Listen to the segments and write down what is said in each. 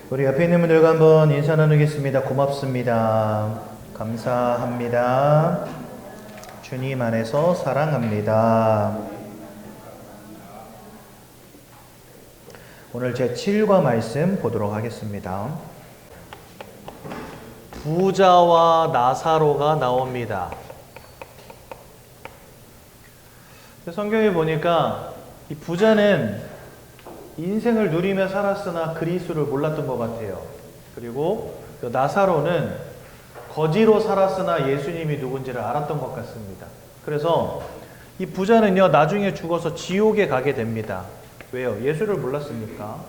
우리 옆에 있는 분들과 한번 인사 나누겠습니다. 고맙습니다. 감사합니다. 주님 안에서 사랑합니다. 오늘 제7과 말씀 보도록 하겠습니다. 부자와 나사로가 나옵니다. 성경에 보니까 이 부자는 인생을 누리며 살았으나 그리스도를 몰랐던 것 같아요. 그리고 나사로는 거지로 살았으나 예수님이 누군지를 알았던 것 같습니다. 그래서 이 부자는요, 나중에 죽어서 지옥에 가게 됩니다. 왜요? 예수를 몰랐으니까.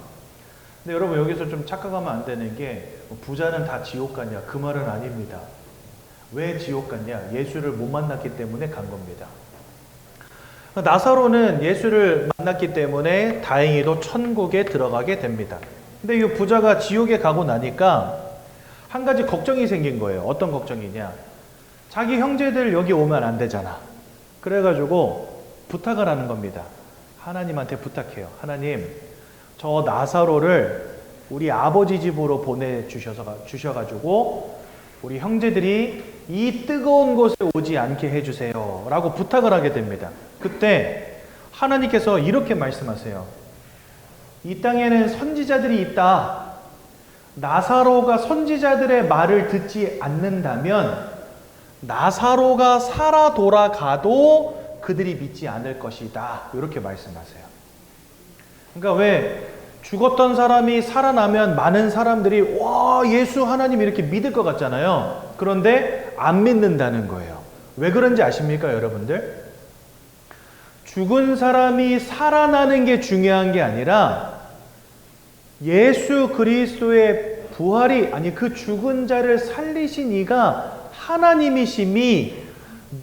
근데 여러분, 여기서 좀 착각하면 안 되는 게 부자는 다 지옥 갔냐? 그 말은 아닙니다. 왜 지옥 갔냐? 예수를 못 만났기 때문에 간 겁니다. 나사로는 예수를 만났기 때문에 다행히도 천국에 들어가게 됩니다. 근데 이 부자가 지옥에 가고 나니까 한 가지 걱정이 생긴 거예요. 어떤 걱정이냐? 자기 형제들 여기 오면 안 되잖아. 그래가지고 부탁을 하는 겁니다. 하나님한테 부탁해요. 하나님, 저 나사로를 우리 아버지 집으로 보내주셔가지고 우리 형제들이 이 뜨거운 곳에 오지 않게 해주세요 라고 부탁을 하게 됩니다. 그때 하나님께서 이렇게 말씀하세요. 이 땅에는 선지자들이 있다. 나사로가 선지자들의 말을 듣지 않는다면 나사로가 살아 돌아가도 그들이 믿지 않을 것이다. 이렇게 말씀하세요. 그러니까 왜 죽었던 사람이 살아나면 많은 사람들이 와, 예수 하나님 이렇게 믿을 것 같잖아요. 그런데 안 믿는다는 거예요. 왜 그런지 아십니까, 여러분들? 죽은 사람이 살아나는 게 중요한 게 아니라 예수 그리스도의 부활이, 아니 그 죽은 자를 살리신 이가 하나님이심이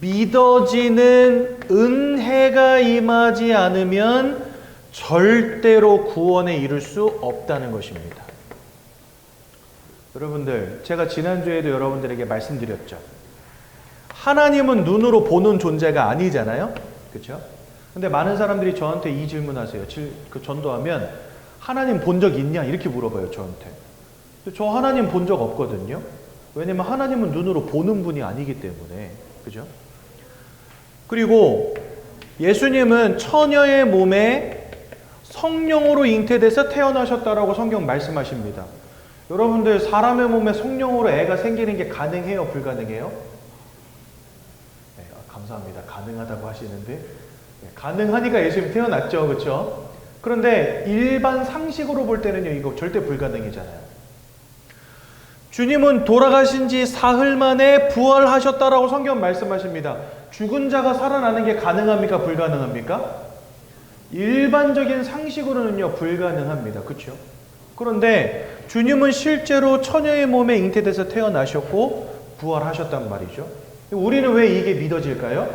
믿어지는 은혜가 임하지 않으면 절대로 구원에 이를 수 없다는 것입니다. 여러분들, 제가 지난주에도 여러분들에게 말씀드렸죠. 하나님은 눈으로 보는 존재가 아니잖아요. 그렇죠? 근데 많은 사람들이 저한테 이 질문하세요. 전도하면 하나님 본 적 있냐? 이렇게 물어봐요, 저한테. 근데 저 하나님 본 적 없거든요. 왜냐면 하나님은 눈으로 보는 분이 아니기 때문에. 그죠? 그리고 예수님은 처녀의 몸에 성령으로 잉태돼서 태어나셨다라고 성경 말씀하십니다. 여러분들, 사람의 몸에 성령으로 애가 생기는 게 가능해요? 불가능해요? 네, 감사합니다. 가능하다고 하시는데, 네, 가능하니까 예수님 태어났죠. 그렇죠? 그런데 일반 상식으로 볼 때는요, 이거 절대 불가능이잖아요. 주님은 돌아가신 지 사흘 만에 부활하셨다라고 성경 말씀하십니다. 죽은 자가 살아나는 게 가능합니까? 불가능합니까? 일반적인 상식으로는요, 불가능합니다. 그렇죠? 그런데 주님은 실제로 처녀의 몸에 잉태돼서 태어나셨고 부활하셨단 말이죠. 우리는 왜 이게 믿어질까요?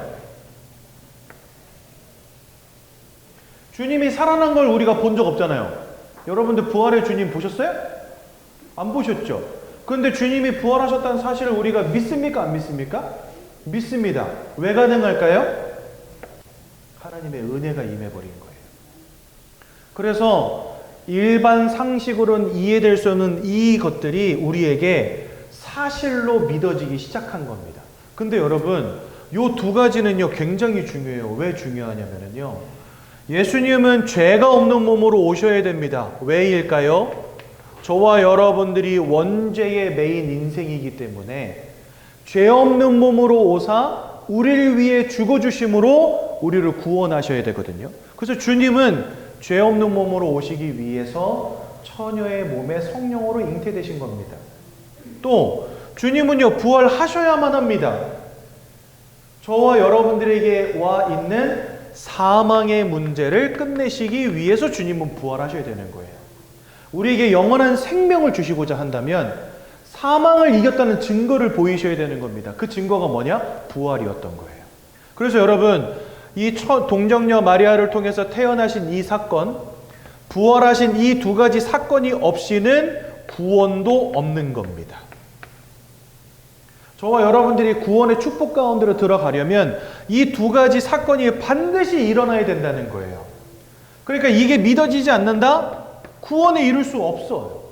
주님이 살아난 걸 우리가 본 적 없잖아요. 여러분들 부활의 주님 보셨어요? 안 보셨죠? 그런데 주님이 부활하셨다는 사실을 우리가 믿습니까? 안 믿습니까? 믿습니다. 왜 가능할까요? 하나님의 은혜가 임해버린 거예요. 그래서 일반 상식으로는 이해될 수 없는 이 것들이 우리에게 사실로 믿어지기 시작한 겁니다. 근데 여러분, 요 두 가지는요, 굉장히 중요해요. 왜 중요하냐면요, 예수님은 죄가 없는 몸으로 오셔야 됩니다. 왜일까요? 저와 여러분들이 원죄의 메인 인생이기 때문에 죄 없는 몸으로 오사 우리를 위해 죽어주심으로 우리를 구원하셔야 되거든요. 그래서 주님은 죄 없는 몸으로 오시기 위해서 처녀의 몸에 성령으로 잉태되신 겁니다. 또 주님은요, 부활하셔야만 합니다. 저와 여러분들에게 와 있는 사망의 문제를 끝내시기 위해서 주님은 부활하셔야 되는 거예요. 우리에게 영원한 생명을 주시고자 한다면 사망을 이겼다는 증거를 보이셔야 되는 겁니다. 그 증거가 뭐냐? 부활이었던 거예요. 그래서 여러분, 이 동정녀 마리아를 통해서 태어나신 이 사건, 부활하신 이 두 가지 사건이 없이는 구원도 없는 겁니다. 저와 여러분들이 구원의 축복 가운데로 들어가려면 이 두 가지 사건이 반드시 일어나야 된다는 거예요. 그러니까 이게 믿어지지 않는다? 구원에 이룰 수 없어요.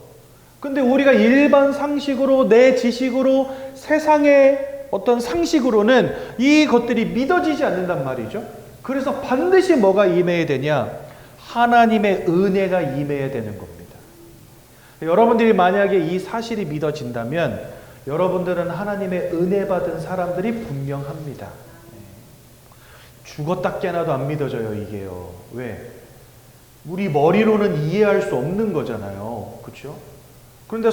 근데 우리가 일반 상식으로, 내 지식으로, 세상의 어떤 상식으로는 이 것들이 믿어지지 않는단 말이죠. 그래서 반드시 뭐가 임해야 되냐? 하나님의 은혜가 임해야 되는 겁니다. 여러분들이 만약에 이 사실이 믿어진다면 여러분들은 하나님의 은혜 받은 사람들이 분명합니다. 죽었다 깨나도 안 믿어져요, 이게요. 왜? 우리 머리로는 이해할 수 없는 거잖아요. 그렇죠? 그런데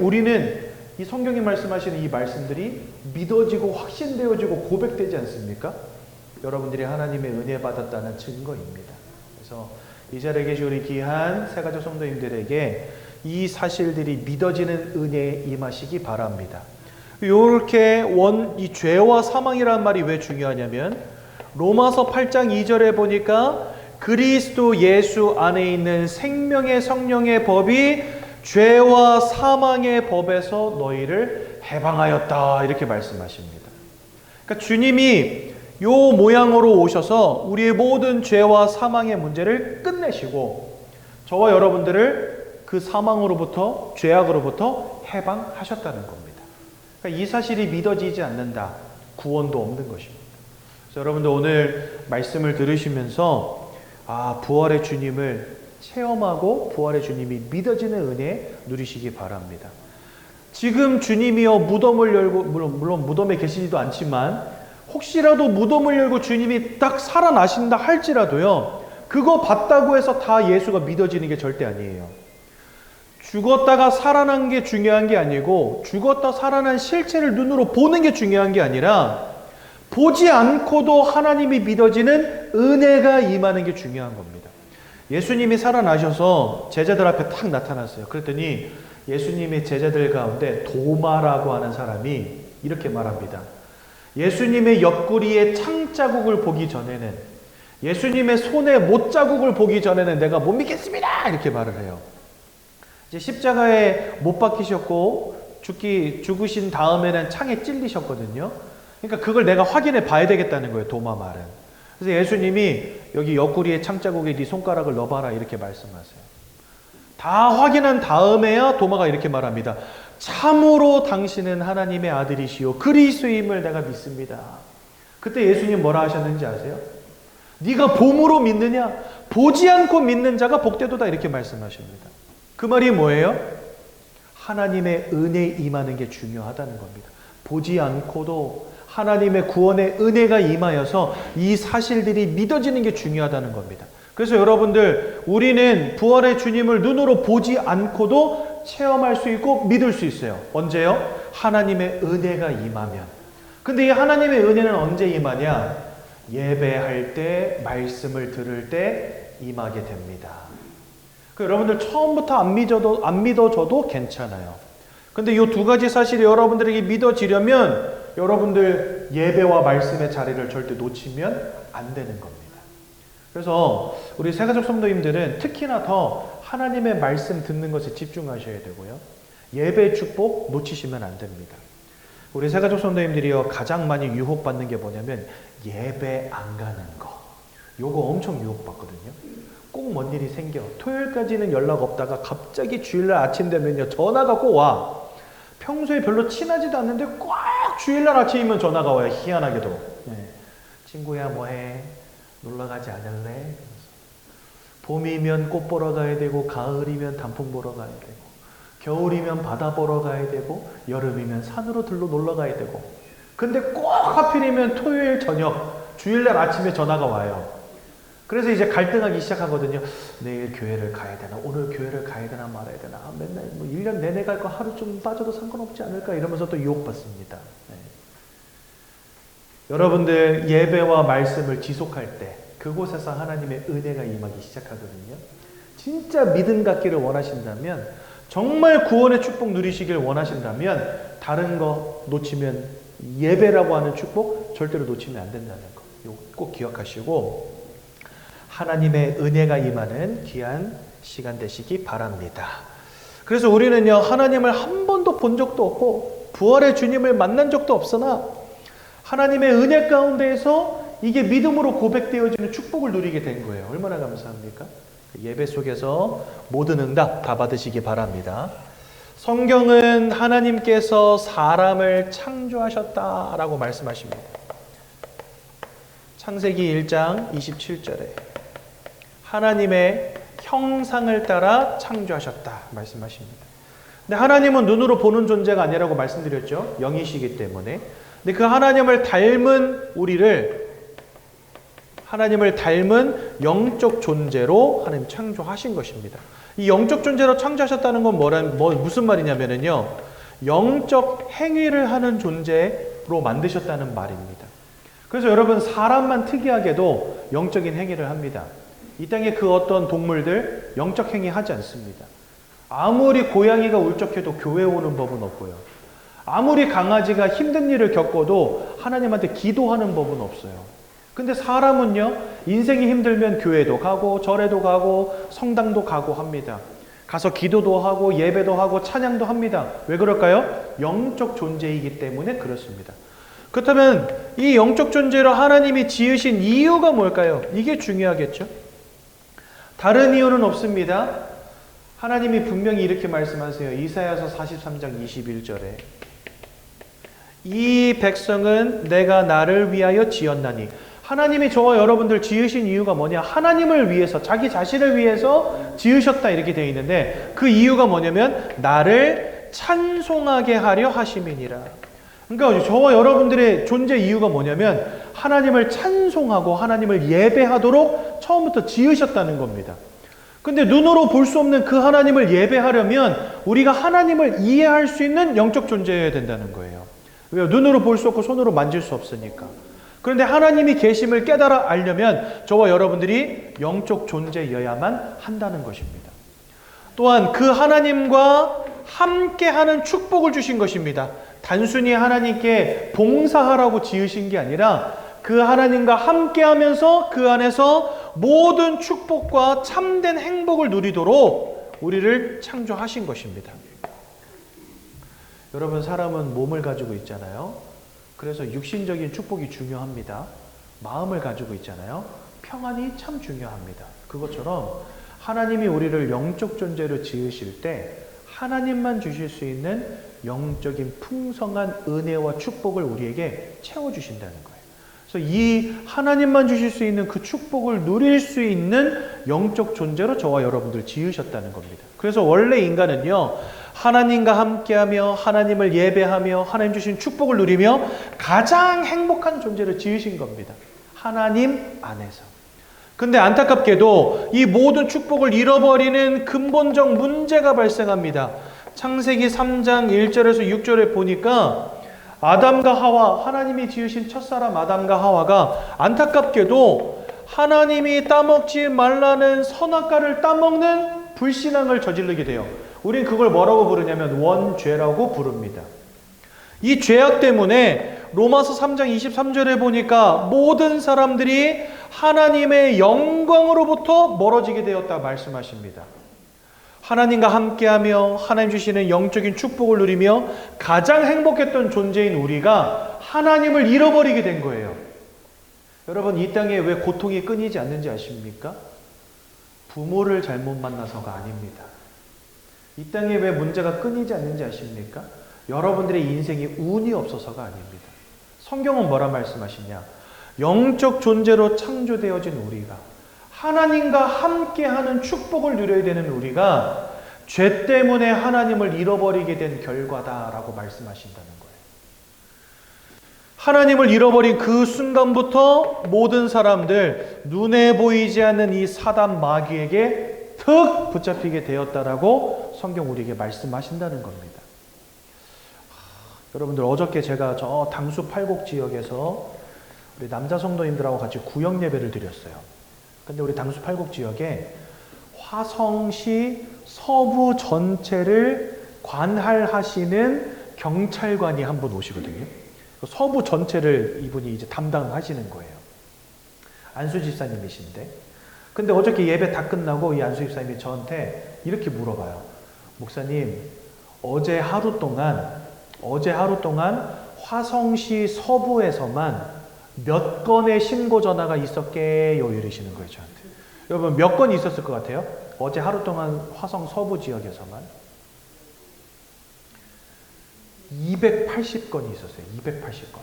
우리는 이 성경이 말씀하시는 이 말씀들이 믿어지고 확신되어지고 고백되지 않습니까? 여러분들이 하나님의 은혜 받았다는 증거입니다. 그래서 이 자리에 계신 우리 귀한 새가족 성도님들에게 이 사실들이 믿어지는 은혜에 임하시기 바랍니다. 이렇게 이 죄와 사망이라는 말이 왜 중요하냐면 로마서 8장 2절에 보니까 그리스도 예수 안에 있는 생명의 성령의 법이 죄와 사망의 법에서 너희를 해방하였다 이렇게 말씀하십니다. 그러니까 주님이 요 모양으로 오셔서 우리의 모든 죄와 사망의 문제를 끝내시고 저와 여러분들을 그 사망으로부터 죄악으로부터 해방하셨다는 겁니다. 그러니까 이 사실이 믿어지지 않는다. 구원도 없는 것입니다. 그래서 여러분들 오늘 말씀을 들으시면서 부활의 주님을 체험하고 부활의 주님이 믿어지는 은혜 누리시기 바랍니다. 지금 주님이요 무덤을 열고 물론 무덤에 계시지도 않지만 혹시라도 무덤을 열고 주님이 딱 살아나신다 할지라도요 그거 봤다고 해서 다 예수가 믿어지는 게 절대 아니에요. 죽었다가 살아난 게 중요한 게 아니고 죽었다 살아난 실체를 눈으로 보는 게 중요한 게 아니라 보지 않고도 하나님이 믿어지는 은혜가 임하는 게 중요한 겁니다. 예수님이 살아나셔서 제자들 앞에 탁 나타났어요. 그랬더니 예수님의 제자들 가운데 도마라고 하는 사람이 이렇게 말합니다. 예수님의 옆구리에 창자국을 보기 전에는, 예수님의 손에 못자국을 보기 전에는 내가 못 믿겠습니다! 이렇게 말을 해요. 이제 십자가에 못 박히셨고 죽으신 다음에는 창에 찔리셨거든요. 그러니까 그걸 내가 확인해 봐야 되겠다는 거예요. 도마 말은. 그래서 예수님이 여기 옆구리에 창자국에 네 손가락을 넣어봐라 이렇게 말씀하세요. 다 확인한 다음에야 도마가 이렇게 말합니다. 참으로 당신은 하나님의 아들이시오 그리스도임을 내가 믿습니다. 그때 예수님 뭐라 하셨는지 아세요? 네가 봄으로 믿느냐? 보지 않고 믿는 자가 복되도다 이렇게 말씀하십니다. 그 말이 뭐예요? 하나님의 은혜에 임하는 게 중요하다는 겁니다. 보지 않고도 하나님의 구원의 은혜가 임하여서 이 사실들이 믿어지는 게 중요하다는 겁니다. 그래서 여러분들 우리는 부활의 주님을 눈으로 보지 않고도 체험할 수 있고 믿을 수 있어요. 언제요? 하나님의 은혜가 임하면. 근데 이 하나님의 은혜는 언제 임하냐? 예배할 때, 말씀을 들을 때 임하게 됩니다. 여러분들 처음부터 안 믿어져도 괜찮아요. 근데 이 두 가지 사실이 여러분들에게 믿어지려면 여러분들 예배와 말씀의 자리를 절대 놓치면 안 되는 겁니다. 그래서 우리 새가족 성도님들은 특히나 더 하나님의 말씀 듣는 것에 집중하셔야 되고요. 예배의 축복 놓치시면 안 됩니다. 우리 새가족 성도님들이요 가장 많이 유혹받는 게 뭐냐면 예배 안 가는 거. 요거 엄청 유혹받거든요. 꼭 뭔 일이 생겨. 토요일까지는 연락 없다가 갑자기 주일날 아침 되면요 전화가 꼭 와. 평소에 별로 친하지도 않는데 꼭 주일날 아침이면 전화가 와요. 희한하게도. 네. 친구야 뭐해? 놀러가지 않을래? 봄이면 꽃 보러 가야 되고 가을이면 단풍 보러 가야 되고 겨울이면 바다 보러 가야 되고 여름이면 산으로 놀러 가야 되고 근데 꼭 하필이면 토요일 저녁 주일날 아침에 전화가 와요. 그래서 이제 갈등하기 시작하거든요. 내일 교회를 가야 되나? 오늘 교회를 가야 되나 말아야 되나? 맨날 1년 내내 갈 거 하루 좀 빠져도 상관없지 않을까? 이러면서 또 유혹받습니다. 네. 여러분들 예배와 말씀을 지속할 때 그곳에서 하나님의 은혜가 임하기 시작하거든요. 진짜 믿음 갖기를 원하신다면 정말 구원의 축복 누리시길 원하신다면 다른 거 놓치면 예배라고 하는 축복 절대로 놓치면 안 된다는 거. 이거 꼭 기억하시고 하나님의 은혜가 임하는 귀한 시간 되시기 바랍니다. 그래서 우리는요 하나님을 한 번도 본 적도 없고 부활의 주님을 만난 적도 없으나 하나님의 은혜 가운데에서 이게 믿음으로 고백되어지는 축복을 누리게 된 거예요. 얼마나 감사합니까? 예배 속에서 모든 응답 다 받으시기 바랍니다. 성경은 하나님께서 사람을 창조하셨다라고 말씀하십니다. 창세기 1장 27절에 하나님의 형상을 따라 창조하셨다 말씀하십니다. 근데 하나님은 눈으로 보는 존재가 아니라고 말씀드렸죠. 영이시기 때문에. 근데 그 하나님을 닮은 하나님을 닮은 영적 존재로 하나님 창조하신 것입니다. 이 영적 존재로 창조하셨다는 건 무슨 말이냐면요. 영적 행위를 하는 존재로 만드셨다는 말입니다. 그래서 여러분, 사람만 특이하게도 영적인 행위를 합니다. 이 땅에 그 어떤 동물들 영적 행위 하지 않습니다. 아무리 고양이가 울적해도 교회 오는 법은 없고요. 아무리 강아지가 힘든 일을 겪어도 하나님한테 기도하는 법은 없어요. 근데 사람은요, 인생이 힘들면 교회도 가고 절에도 가고 성당도 가고 합니다. 가서 기도도 하고 예배도 하고 찬양도 합니다. 왜 그럴까요? 영적 존재이기 때문에 그렇습니다. 그렇다면 이 영적 존재로 하나님이 지으신 이유가 뭘까요? 이게 중요하겠죠? 다른 이유는 없습니다. 하나님이 분명히 이렇게 말씀하세요. 이사야서 43장 21절에 이 백성은 내가 나를 위하여 지었나니. 하나님이 저와 여러분들 지으신 이유가 뭐냐? 하나님을 위해서, 자기 자신을 위해서 지으셨다 이렇게 되어 있는데, 그 이유가 뭐냐면 나를 찬송하게 하려 하심이니라. 그러니까 저와 여러분들의 존재 이유가 뭐냐면 하나님을 찬송하고 하나님을 예배하도록 처음부터 지으셨다는 겁니다. 근데 눈으로 볼 수 없는 그 하나님을 예배하려면 우리가 하나님을 이해할 수 있는 영적 존재여야 된다는 거예요. 왜요? 눈으로 볼 수 없고 손으로 만질 수 없으니까. 그런데 하나님이 계심을 깨달아 알려면 저와 여러분들이 영적 존재여야만 한다는 것입니다. 또한 그 하나님과 함께하는 축복을 주신 것입니다. 단순히 하나님께 봉사하라고 지으신 게 아니라 그 하나님과 함께하면서 그 안에서 모든 축복과 참된 행복을 누리도록 우리를 창조하신 것입니다. 여러분, 사람은 몸을 가지고 있잖아요. 그래서 육신적인 축복이 중요합니다. 마음을 가지고 있잖아요. 평안이 참 중요합니다. 그것처럼 하나님이 우리를 영적 존재로 지으실 때 하나님만 주실 수 있는 영적인 풍성한 은혜와 축복을 우리에게 채워주신다는 거예요. 그래서 이 하나님만 주실 수 있는 그 축복을 누릴 수 있는 영적 존재로 저와 여러분들 지으셨다는 겁니다. 그래서 원래 인간은요, 하나님과 함께하며 하나님을 예배하며 하나님 주신 축복을 누리며 가장 행복한 존재로 지으신 겁니다. 하나님 안에서. 근데 안타깝게도 이 모든 축복을 잃어버리는 근본적 문제가 발생합니다. 창세기 3장 1절에서 6절에 보니까 아담과 하와, 하나님이 지으신 첫사람 아담과 하와가 안타깝게도 하나님이 따먹지 말라는 선악과를 따먹는 불신앙을 저지르게 돼요. 우린 그걸 뭐라고 부르냐면 원죄라고 부릅니다. 이 죄악 때문에 로마서 3장 23절에 보니까 모든 사람들이 하나님의 영광으로부터 멀어지게 되었다 말씀하십니다. 하나님과 함께하며 하나님 주시는 영적인 축복을 누리며 가장 행복했던 존재인 우리가 하나님을 잃어버리게 된 거예요. 여러분, 이 땅에 왜 고통이 끊이지 않는지 아십니까? 부모를 잘못 만나서가 아닙니다. 이 땅에 왜 문제가 끊이지 않는지 아십니까? 여러분들의 인생이 운이 없어서가 아닙니다. 성경은 뭐라 말씀하시냐? 영적 존재로 창조되어진 우리가, 하나님과 함께하는 축복을 누려야 되는 우리가 죄 때문에 하나님을 잃어버리게 된 결과다라고 말씀하신다는 거예요. 하나님을 잃어버린 그 순간부터 모든 사람들, 눈에 보이지 않는 이 사단 마귀에게 턱 붙잡히게 되었다라고 성경 우리에게 말씀하신다는 겁니다. 여러분들, 어저께 제가 저 당수 팔곡 지역에서 우리 남자 성도님들하고 같이 구역 예배를 드렸어요. 근데 우리 당수 팔곡 지역에 화성시 서부 전체를 관할하시는 경찰관이 한 분 오시거든요. 서부 전체를 이분이 이제 담당하시는 거예요. 안수 집사님이신데. 근데 어저께 예배 다 끝나고 이 안수 집사님이 저한테 이렇게 물어봐요. 목사님, 어제 하루 동안 화성시 서부에서만 몇 건의 신고 전화가 있었게요? 이러시는 거예요, 저한테. 여러분 몇 건이 있었을 것 같아요? 어제 하루 동안 화성 서부 지역에서만 280건이 있었어요. 280건.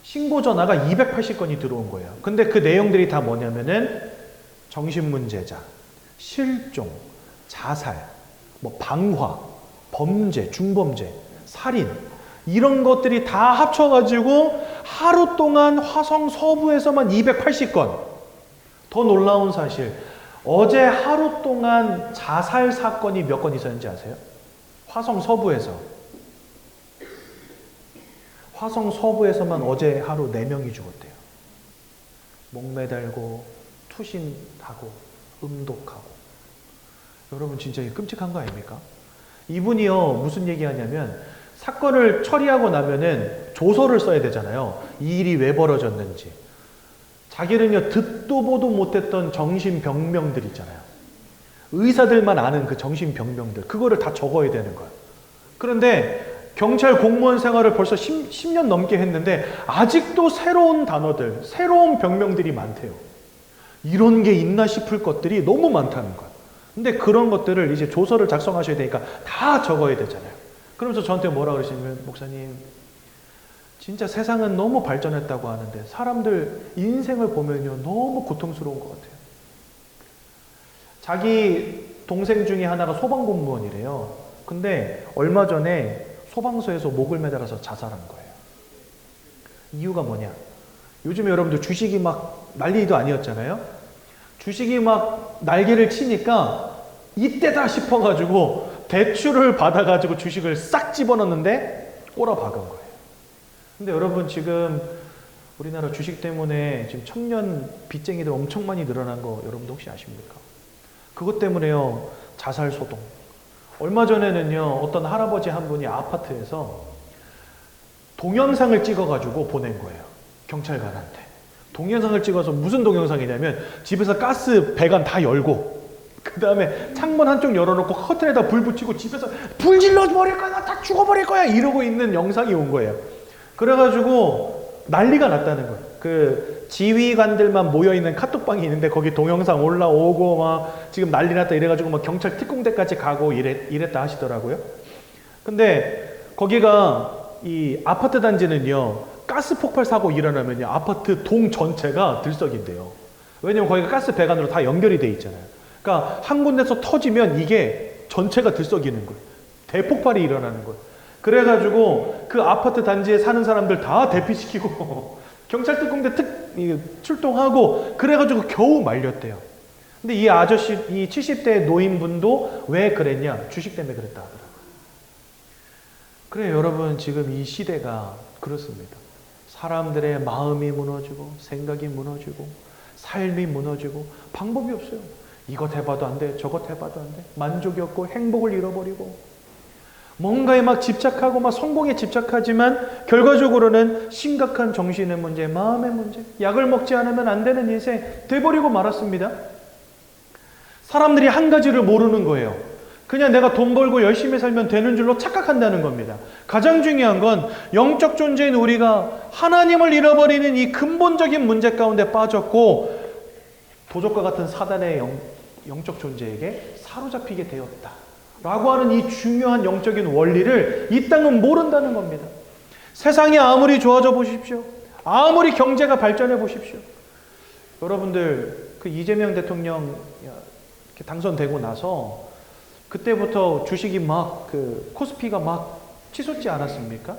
신고 전화가 280건이 들어온 거예요. 근데 그 내용들이 다 뭐냐면은 정신문제자, 실종, 자살, 뭐 방화, 범죄, 중범죄, 살인 이런 것들이 다 합쳐가지고 하루 동안 화성 서부에서만 280건. 더 놀라운 사실, 어제 하루 동안 자살 사건이 몇 건 있었는지 아세요? 화성 서부에서. 화성 서부에서만 어제 하루 4명이 죽었대요. 목매달고 투신하고 음독하고. 여러분 진짜 끔찍한 거 아닙니까? 이분이요 무슨 얘기하냐면 사건을 처리하고 나면은 조서를 써야 되잖아요. 이 일이 왜 벌어졌는지. 자기는요 듣도 보도 못했던 정신병명들 있잖아요. 의사들만 아는 그 정신병명들, 그거를 다 적어야 되는 거예요. 그런데 경찰 공무원 생활을 벌써 10년 넘게 했는데 아직도 새로운 단어들, 새로운 병명들이 많대요. 이런 게 있나 싶을 것들이 너무 많다는 거예요. 근데 그런 것들을 이제 조서를 작성하셔야 되니까 다 적어야 되잖아요. 그러면서 저한테 뭐라 그러시냐면, 목사님 진짜 세상은 너무 발전했다고 하는데 사람들 인생을 보면요 너무 고통스러운 것 같아요. 자기 동생 중에 하나가 소방공무원이래요. 근데 얼마 전에 소방서에서 목을 매달아서 자살한 거예요. 이유가 뭐냐? 요즘에 여러분들 주식이 막 난리도 아니었잖아요. 주식이 막 날개를 치니까 이때다 싶어가지고 대출을 받아가지고 주식을 싹 집어넣는데 꼬라박은 거예요. 근데 여러분 지금 우리나라 주식 때문에 지금 청년 빚쟁이들 엄청 많이 늘어난 거 여러분도 혹시 아십니까? 그것 때문에요 자살 소동. 얼마 전에는요 어떤 할아버지 한 분이 아파트에서 동영상을 찍어가지고 보낸 거예요. 경찰관한테. 동영상을 찍어서 무슨 동영상이냐면 집에서 가스 배관 다 열고 그 다음에 창문 한쪽 열어놓고 커튼에다 불 붙이고 집에서 불 질러버릴 거야, 다 죽어버릴 거야 이러고 있는 영상이 온 거예요. 그래가지고 난리가 났다는 거예요. 그 지휘관들만 모여있는 카톡방이 있는데 거기 동영상 올라오고 막 지금 난리 났다 이래가지고 막 경찰 특공대까지 가고 이랬다 하시더라고요. 근데 거기가 이 아파트 단지는요 가스 폭발 사고 일어나면요 아파트 동 전체가 들썩인대요. 왜냐면 거기가 가스 배관으로 다 연결이 돼 있잖아요. 그러니까 한 군데서 터지면 이게 전체가 들썩이는 거예요. 대폭발이 일어나는 거예요. 그래가지고 그 아파트 단지에 사는 사람들 다 대피시키고 경찰 특공대 출동하고 그래가지고 겨우 말렸대요. 근데 이 아저씨, 이 70대 노인분도 왜 그랬냐? 주식 때문에 그랬다 하더라고요. 그래요, 여러분 지금 이 시대가 그렇습니다. 사람들의 마음이 무너지고 생각이 무너지고 삶이 무너지고 방법이 없어요. 이것 해봐도 안 돼, 저것 해봐도 안 돼. 만족이 없고 행복을 잃어버리고 뭔가에 막 집착하고 막 성공에 집착하지만 결과적으로는 심각한 정신의 문제, 마음의 문제, 약을 먹지 않으면 안 되는 인생 돼버리고 말았습니다. 사람들이 한 가지를 모르는 거예요. 그냥 내가 돈 벌고 열심히 살면 되는 줄로 착각한다는 겁니다. 가장 중요한 건 영적 존재인 우리가 하나님을 잃어버리는 이 근본적인 문제 가운데 빠졌고 도적과 같은 사단의 영적 존재에게 사로잡히게 되었다 라고 하는 이 중요한 영적인 원리를 이 땅은 모른다는 겁니다. 세상이 아무리 좋아져 보십시오. 아무리 경제가 발전해 보십시오. 여러분들 그 이재명 대통령 당선되고 나서 그때부터 주식이 막 그 코스피가 막 치솟지 않았습니까?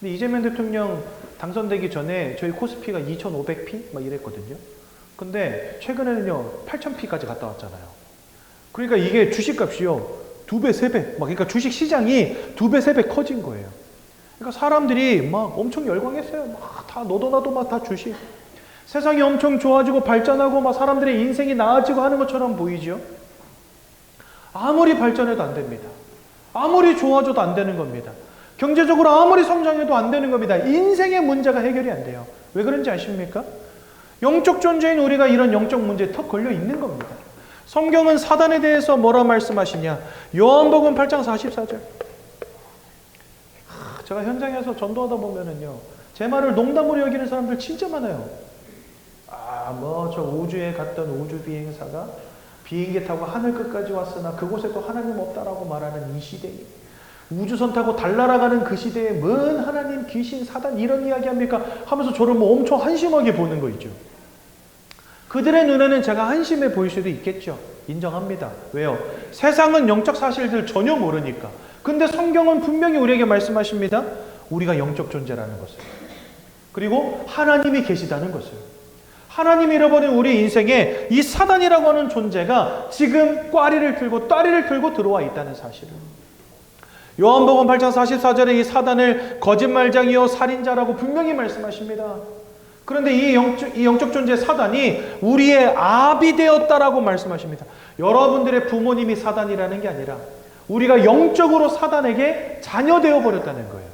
근데 이재명 대통령 당선되기 전에 저희 코스피가 2,500p 막 이랬거든요. 근데 최근에는요 8,000p까지 갔다 왔잖아요. 그러니까 이게 주식값이요 2배, 3배, 막 그러니까 주식 시장이 2배, 3배 커진 거예요. 그러니까 사람들이 막 엄청 열광했어요. 막 다 너도 나도 막 다 주식. 세상이 엄청 좋아지고 발전하고 막 사람들의 인생이 나아지고 하는 것처럼 보이죠. 아무리 발전해도 안 됩니다. 아무리 좋아져도 안 되는 겁니다. 경제적으로 아무리 성장해도 안 되는 겁니다. 인생의 문제가 해결이 안 돼요. 왜 그런지 아십니까? 영적 존재인 우리가 이런 영적 문제에 턱 걸려 있는 겁니다. 성경은 사단에 대해서 뭐라 말씀하시냐? 요한복음 8장 44절. 제가 현장에서 전도하다 보면은요, 제 말을 농담으로 여기는 사람들 진짜 많아요. 뭐 저 우주에 갔던 우주 비행사가 비행기 타고 하늘 끝까지 왔으나 그곳에도 하나님 없다라고 말하는 이 시대에, 우주선 타고 달 날아가는 그 시대에 뭔 하나님, 귀신, 사단 이런 이야기 합니까? 하면서 저를 뭐 엄청 한심하게 보는 거 있죠. 그들의 눈에는 제가 한심해 보일 수도 있겠죠. 인정합니다. 왜요? 세상은 영적 사실들 전혀 모르니까. 근데 성경은 분명히 우리에게 말씀하십니다. 우리가 영적 존재라는 것을. 그리고 하나님이 계시다는 것을. 하나님이 잃어버린 우리 인생에 이 사단이라고 하는 존재가 지금 꽈리를 들고 따리를 들고 들어와 있다는 사실을. 요한복음 8장 44절에 이 사단을 거짓말장이요 살인자라고 분명히 말씀하십니다. 그런데 이 영적 존재 사단이 우리의 압이 되었다라고 말씀하십니다. 여러분들의 부모님이 사단이라는 게 아니라 우리가 영적으로 사단에게 자녀되어 버렸다는 거예요.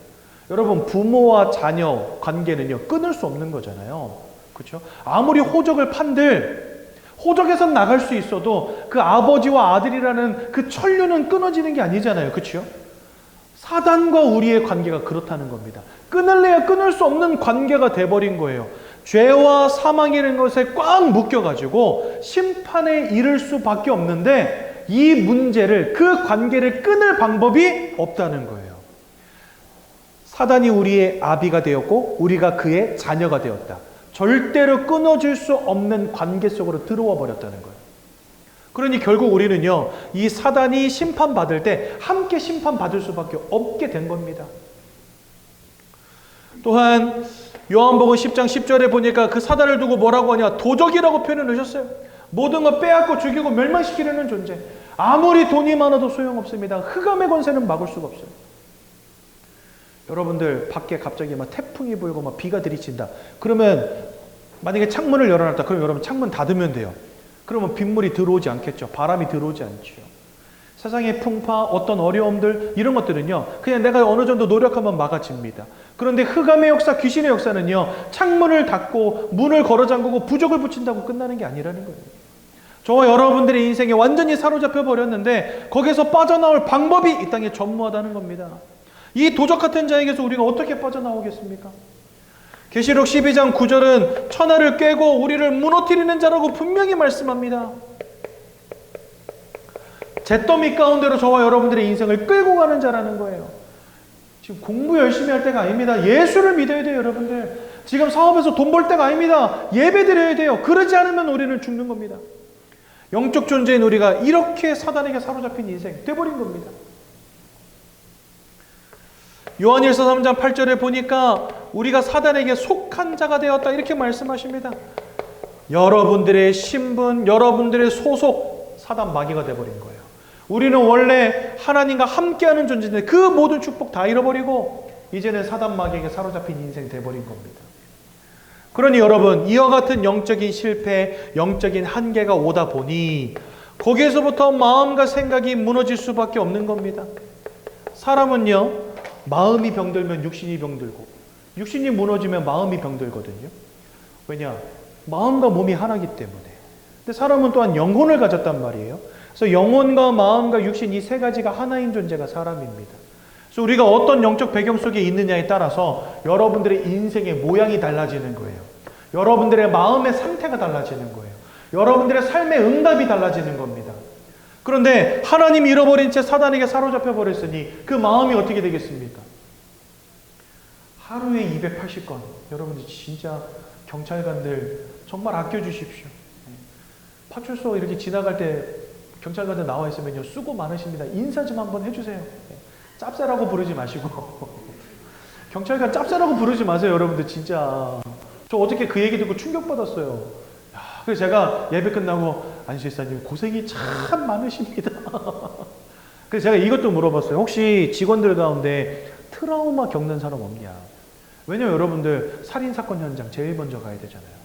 여러분, 부모와 자녀 관계는요, 끊을 수 없는 거잖아요. 그렇죠? 아무리 호적을 판들 호적에선 나갈 수 있어도 그 아버지와 아들이라는 그 천류는 끊어지는 게 아니잖아요. 그렇죠? 사단과 우리의 관계가 그렇다는 겁니다. 끊을래야 끊을 수 없는 관계가 돼버린 거예요. 죄와 사망이라는 것에 꽉 묶여가지고 심판에 이를 수밖에 없는데 이 문제를, 그 관계를 끊을 방법이 없다는 거예요. 사단이 우리의 아비가 되었고 우리가 그의 자녀가 되었다. 절대로 끊어질 수 없는 관계 속으로 들어와 버렸다는 거예요. 그러니 결국 우리는요, 이 사단이 심판받을 때 함께 심판받을 수밖에 없게 된 겁니다. 또한 요한복음 10장 10절에 보니까 그 사단을 두고 뭐라고 하냐, 도적이라고 표현을 하셨어요. 모든 것 빼앗고 죽이고 멸망시키려는 존재. 아무리 돈이 많아도 소용없습니다. 흑암의 권세는 막을 수가 없어요. 여러분들 밖에 갑자기 막 태풍이 불고 막 비가 들이친다. 그러면 만약에 창문을 열어놨다. 그럼 여러분 창문 닫으면 돼요. 그러면 빗물이 들어오지 않겠죠. 바람이 들어오지 않죠. 세상의 풍파, 어떤 어려움들 이런 것들은요, 그냥 내가 어느 정도 노력하면 막아집니다. 그런데 흑암의 역사, 귀신의 역사는요, 창문을 닫고 문을 걸어 잠그고 부적을 붙인다고 끝나는 게 아니라는 거예요. 저와 여러분들의 인생에 완전히 사로잡혀 버렸는데 거기서 빠져나올 방법이 이 땅에 전무하다는 겁니다. 이 도적 같은 자에게서 우리가 어떻게 빠져나오겠습니까? 계시록 12장 9절은 천하를 깨고 우리를 무너뜨리는 자라고 분명히 말씀합니다. 잿더미 가운데로 저와 여러분들의 인생을 끌고 가는 자라는 거예요. 지금 공부 열심히 할 때가 아닙니다. 예수를 믿어야 돼요, 여러분들. 지금 사업에서 돈 벌 때가 아닙니다. 예배 드려야 돼요. 그러지 않으면 우리는 죽는 겁니다. 영적 존재인 우리가 이렇게 사단에게 사로잡힌 인생 돼버린 겁니다. 요한일서 3장 8절에 보니까 우리가 사단에게 속한 자가 되었다 이렇게 말씀하십니다. 여러분들의 신분, 여러분들의 소속, 사단 마귀가 돼버린 거예요. 우리는 원래 하나님과 함께하는 존재인데 그 모든 축복 다 잃어버리고 이제는 사단 마귀에게 사로잡힌 인생 돼버린 겁니다. 그러니 여러분, 이와 같은 영적인 실패, 영적인 한계가 오다 보니 거기에서부터 마음과 생각이 무너질 수밖에 없는 겁니다. 사람은요, 마음이 병들면 육신이 병들고 육신이 무너지면 마음이 병들거든요. 왜냐? 마음과 몸이 하나이기 때문에. 근데 사람은 또한 영혼을 가졌단 말이에요. 그래서 영혼과 마음과 육신 이 세 가지가 하나인 존재가 사람입니다. 그래서 우리가 어떤 영적 배경 속에 있느냐에 따라서 여러분들의 인생의 모양이 달라지는 거예요. 여러분들의 마음의 상태가 달라지는 거예요. 여러분들의 삶의 응답이 달라지는 겁니다. 그런데 하나님이 잃어버린 채 사단에게 사로잡혀 버렸으니 그 마음이 어떻게 되겠습니까? 하루에 280건. 여러분들 진짜 경찰관들 정말 아껴주십시오. 파출소 이렇게 지나갈 때 경찰관들 나와 있으면요, 수고 많으십니다. 인사 좀 한번 해주세요. 짭새라고 부르지 마시고 경찰관 짭새라고 부르지 마세요. 여러분들 진짜. 저 어저께 그 얘기 듣고 충격받았어요. 그래서 제가 예배 끝나고 안실사님 고생이 참 많으십니다. 그래서 제가 이것도 물어봤어요. 혹시 직원들 가운데 트라우마 겪는 사람 없냐? 왜냐면 여러분들 살인사건 현장 제일 먼저 가야 되잖아요.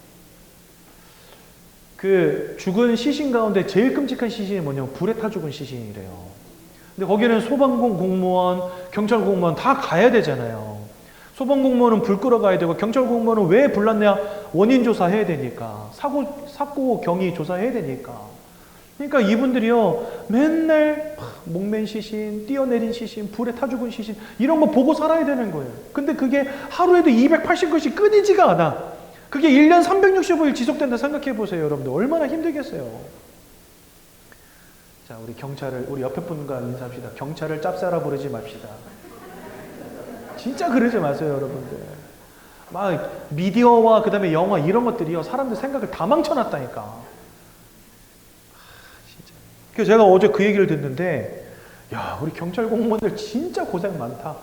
그 죽은 시신 가운데 제일 끔찍한 시신이 뭐냐면 불에 타 죽은 시신이래요. 근데 거기는 소방공 공무원, 경찰 공무원 다 가야 되잖아요. 소방 공무원은 불 끄러 가야 되고 경찰 공무원은 왜 불났냐 원인 조사해야 되니까 사고 경위 조사해야 되니까. 그러니까 이분들이요 맨날 목맨 시신, 뛰어내린 시신, 불에 타 죽은 시신 이런 거 보고 살아야 되는 거예요. 근데 그게 하루에도 280것이 끊이지가 않아. 그게 1년 365일 지속된다 생각해 보세요. 여러분들 얼마나 힘들겠어요. 자, 우리 옆에 분과 인사합시다. 경찰을 짭싸라 부르지 맙시다. 진짜 그러지 마세요, 여러분들. 막 미디어와 그다음에 영화 이런 것들이요, 사람들 생각을 다 망쳐놨다니까. 진짜. 그래서 제가 어제 그 얘기를 듣는데, 야, 우리 경찰 공무원들 진짜 고생 많다.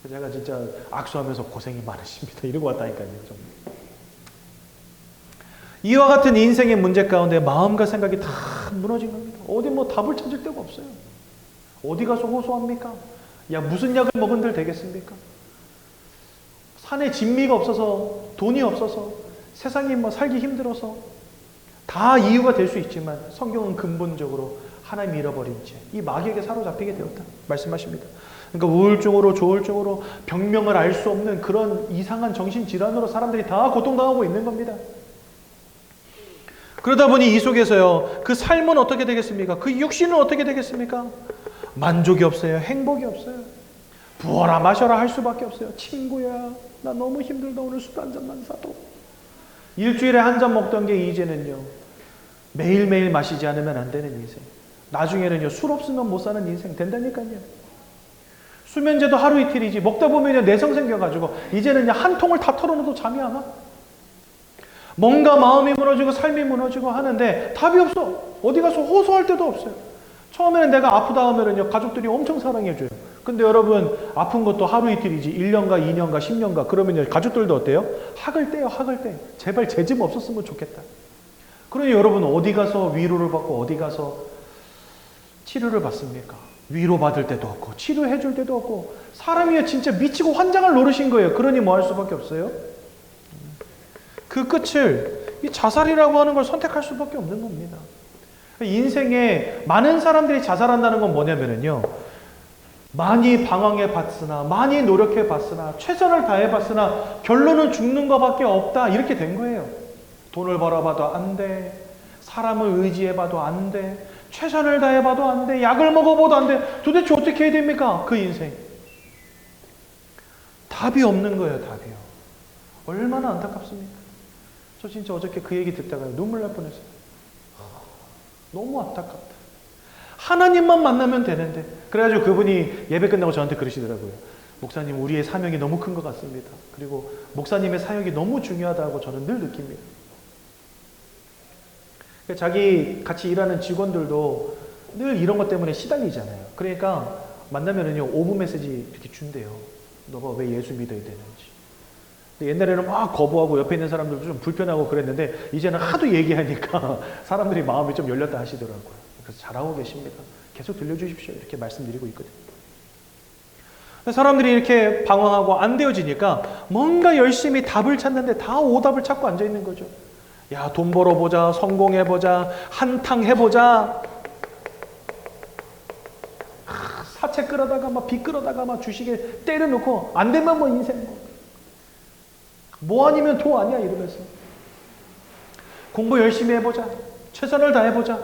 제가 진짜 악수하면서 고생이 많으십니다. 이러고 왔다니까요. 좀. 이와 같은 인생의 문제 가운데 마음과 생각이 다 무너진 겁니다. 어디 뭐 답을 찾을 데가 없어요. 어디 가서 호소합니까? 야, 무슨 약을 먹은들 되겠습니까? 산에 진미가 없어서, 돈이 없어서, 세상이 뭐 살기 힘들어서 다 이유가 될 수 있지만 성경은 근본적으로 하나님 잃어버린 채 이 마귀에게 사로잡히게 되었다 말씀하십니다. 그러니까 우울증으로 조울증으로 병명을 알 수 없는 그런 이상한 정신질환으로 사람들이 다 고통당하고 있는 겁니다. 그러다 보니 이 속에서요, 그 삶은 어떻게 되겠습니까? 그 육신은 어떻게 되겠습니까? 만족이 없어요. 행복이 없어요. 부어라 마셔라 할 수밖에 없어요. 친구야, 나 너무 힘들다. 오늘 술 한 잔만 사도. 일주일에 한 잔 먹던 게 이제는요, 매일매일 마시지 않으면 안 되는 인생. 나중에는요, 술 없으면 못 사는 인생 된다니까요. 수면제도 하루 이틀이지, 먹다 보면 내성 생겨가지고 이제는 한 통을 다 털어놓어도 잠이 안 와. 뭔가 마음이 무너지고 삶이 무너지고 하는데 답이 없어. 어디 가서 호소할 데도 없어요. 처음에는 내가 아프다 하면은요, 가족들이 엄청 사랑해줘요. 근데 여러분, 아픈 것도 하루 이틀이지 1년가 2년가 10년가 그러면요, 가족들도 어때요? 학을 떼요. 학을 떼. 제발 제 집 없었으면 좋겠다. 그러니 여러분, 어디 가서 위로를 받고 어디 가서 치료를 받습니까? 위로받을 데도 없고 치료해 줄 데도 없고 사람이 진짜 미치고 환장을 노르신 거예요. 그러니 뭐 할 수밖에 없어요? 그 끝을 이 자살이라고 하는 걸 선택할 수밖에 없는 겁니다. 인생에 많은 사람들이 자살한다는 건 뭐냐면요, 많이 방황해 봤으나 많이 노력해 봤으나 최선을 다해 봤으나 결론은 죽는 것밖에 없다 이렇게 된 거예요. 돈을 벌어봐도 안 돼, 사람을 의지해봐도 안 돼, 최선을 다해봐도 안 돼, 약을 먹어봐도 안 돼. 도대체 어떻게 해야 됩니까? 그 인생. 답이 없는 거예요. 답이요. 얼마나 안타깝습니까? 저 진짜 어저께 그 얘기 듣다가 눈물 날 뻔했어요. 너무 안타깝다. 하나님만 만나면 되는데. 그래가지고 그분이 예배 끝나고 저한테 그러시더라고요. 목사님, 우리의 사명이 너무 큰 것 같습니다. 그리고 목사님의 사역이 너무 중요하다고 저는 늘 느낍니다. 자기 같이 일하는 직원들도 늘 이런 것 때문에 시달리잖아요. 그러니까 만나면은요, 오브 메시지 이렇게 준대요. 너가 왜 예수 믿어야 되는지. 옛날에는 막 거부하고 옆에 있는 사람들도 좀 불편하고 그랬는데 이제는 하도 얘기하니까 사람들이 마음이 좀 열렸다 하시더라고요. 그래서 잘하고 계십니다. 계속 들려주십시오. 이렇게 말씀드리고 있거든요. 사람들이 이렇게 방황하고 안 되어지니까 뭔가 열심히 답을 찾는데 다 오답을 찾고 앉아 있는 거죠. 야, 돈 벌어보자, 성공해보자, 한탕 해보자. 사채 끌어다가 막 빚 끌어다가 막 주식에 때려놓고 안 되면 뭐 인생 뭐 아니면 도 아니야 이러면서 공부 열심히 해보자, 최선을 다해보자,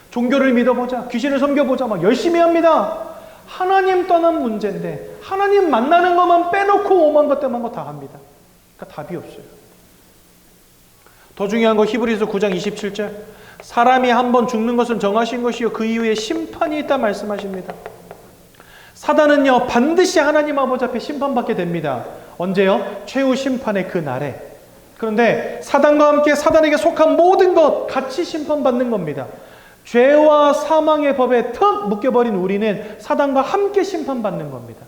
종교를 믿어보자, 귀신을 섬겨보자 막 열심히 합니다. 하나님 떠난 문제인데 하나님 만나는 것만 빼놓고 오만 것 때만 거 다 합니다. 그러니까 답이 없어요. 더 중요한 거 히브리서 9장 27절, 사람이 한번 죽는 것은 정하신 것이요 그 이후에 심판이 있다 말씀하십니다. 사단은요, 반드시 하나님 아버지 앞에 심판받게 됩니다. 언제요? 최후 심판의 그 날에. 그런데 사단과 함께 사단에게 속한 모든 것 같이 심판받는 겁니다. 죄와 사망의 법에 턱 묶여버린 우리는 사단과 함께 심판받는 겁니다.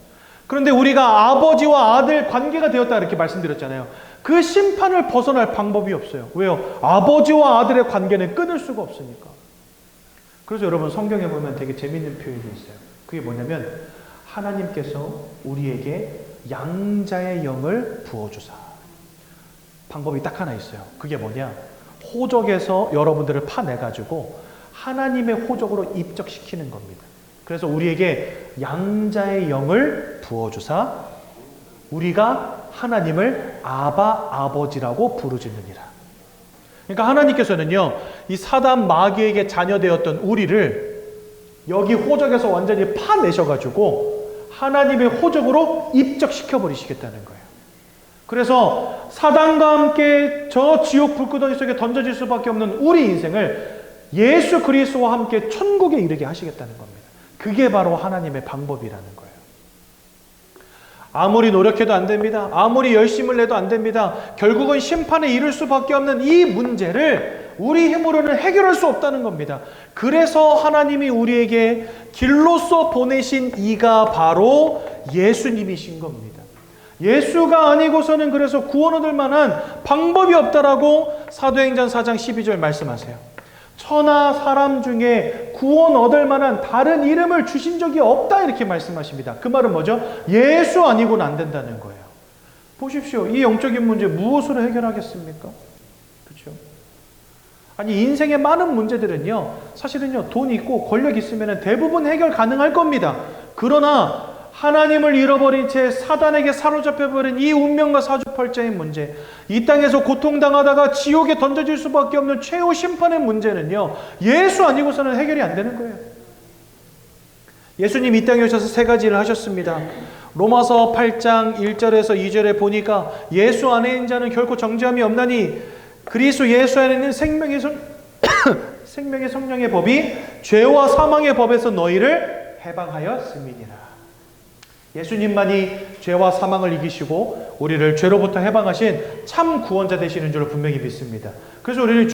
그런데 우리가 아버지와 아들 관계가 되었다 이렇게 말씀드렸잖아요. 그 심판을 벗어날 방법이 없어요. 왜요? 아버지와 아들의 관계는 끊을 수가 없으니까. 그래서 여러분, 성경에 보면 되게 재밌는 표현이 있어요. 그게 뭐냐면 하나님께서 우리에게 양자의 영을 부어주사. 방법이 딱 하나 있어요. 그게 뭐냐? 호적에서 여러분들을 파내가지고 하나님의 호적으로 입적시키는 겁니다. 그래서 우리에게 양자의 영을 부어주사 우리가 하나님을 아바 아버지라고 부르짖느니라. 그러니까 하나님께서는요, 이 사단 마귀에게 자녀되었던 우리를 여기 호적에서 완전히 파내셔가지고 하나님의 호적으로 입적시켜 버리시겠다는 거예요. 그래서 사단과 함께 저 지옥 불구덩이 속에 던져질 수밖에 없는 우리 인생을 예수 그리스도와 함께 천국에 이르게 하시겠다는 겁니다. 그게 바로 하나님의 방법이라는 거예요. 아무리 노력해도 안 됩니다. 아무리 열심을 내도 안 됩니다. 결국은 심판에 이를 수밖에 없는 이 문제를 우리 힘으로는 해결할 수 없다는 겁니다. 그래서 하나님이 우리에게 길로서 보내신 이가 바로 예수님이신 겁니다. 예수가 아니고서는 그래서 구원 얻을 만한 방법이 없다라고 사도행전 4장 12절 말씀하세요. 천하 사람 중에 구원 얻을 만한 다른 이름을 주신 적이 없다 이렇게 말씀하십니다. 그 말은 뭐죠? 예수 아니고는 안 된다는 거예요. 보십시오. 이 영적인 문제 무엇으로 해결하겠습니까? 그렇죠? 아니 인생의 많은 문제들은요. 사실은요. 돈 있고 권력 있으면 대부분 해결 가능할 겁니다. 그러나 하나님을 잃어버린 채 사단에게 사로잡혀버린 이 운명과 사주팔자의 문제, 이 땅에서 고통당하다가 지옥에 던져질 수밖에 없는 최후 심판의 문제는요, 예수 아니고서는 해결이 안 되는 거예요. 예수님 이 땅에 오셔서 세 가지 일을 하셨습니다. 로마서 8장 1절에서 2절에 보니까 예수 안에 있는 자는 결코 정죄함이 없나니 그리스도 예수 안에 있는 생명의 성령의 법이 죄와 사망의 법에서 너희를 해방하였음이니라. 예수님만이 죄와 사망을 이기시고 우리를 죄로부터 해방하신 참 구원자 되시는 줄로 분명히 믿습니다. 그래서 우리는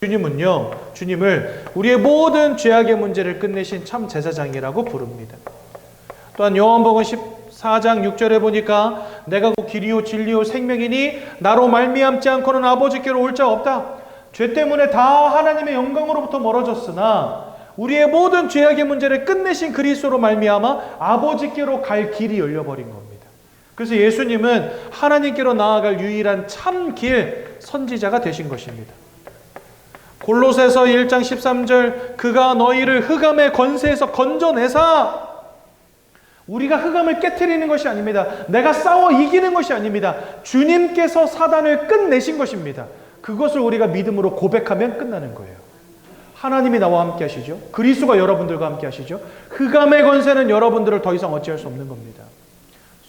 주님을 우리의 모든 죄악의 문제를 끝내신 참 제사장이라고 부릅니다. 또한 요한복음 14장 6절에 보니까 내가 곧 길이요 진리요 생명이니 나로 말미암지 않고는 아버지께로 올 자 없다. 죄 때문에 다 하나님의 영광으로부터 멀어졌으나 우리의 모든 죄악의 문제를 끝내신 그리스도로 말미암아 아버지께로 갈 길이 열려버린 겁니다. 그래서 예수님은 하나님께로 나아갈 유일한 참 길, 선지자가 되신 것입니다. 골로새서 1장 13절 그가 너희를 흑암의 권세에서 건져내사, 우리가 흑암을 깨트리는 것이 아닙니다. 내가 싸워 이기는 것이 아닙니다. 주님께서 사단을 끝내신 것입니다. 그것을 우리가 믿음으로 고백하면 끝나는 거예요. 하나님이 나와 함께 하시죠. 그리스도가 여러분들과 함께 하시죠. 흑암의 권세는 여러분들을 더 이상 어찌할 수 없는 겁니다.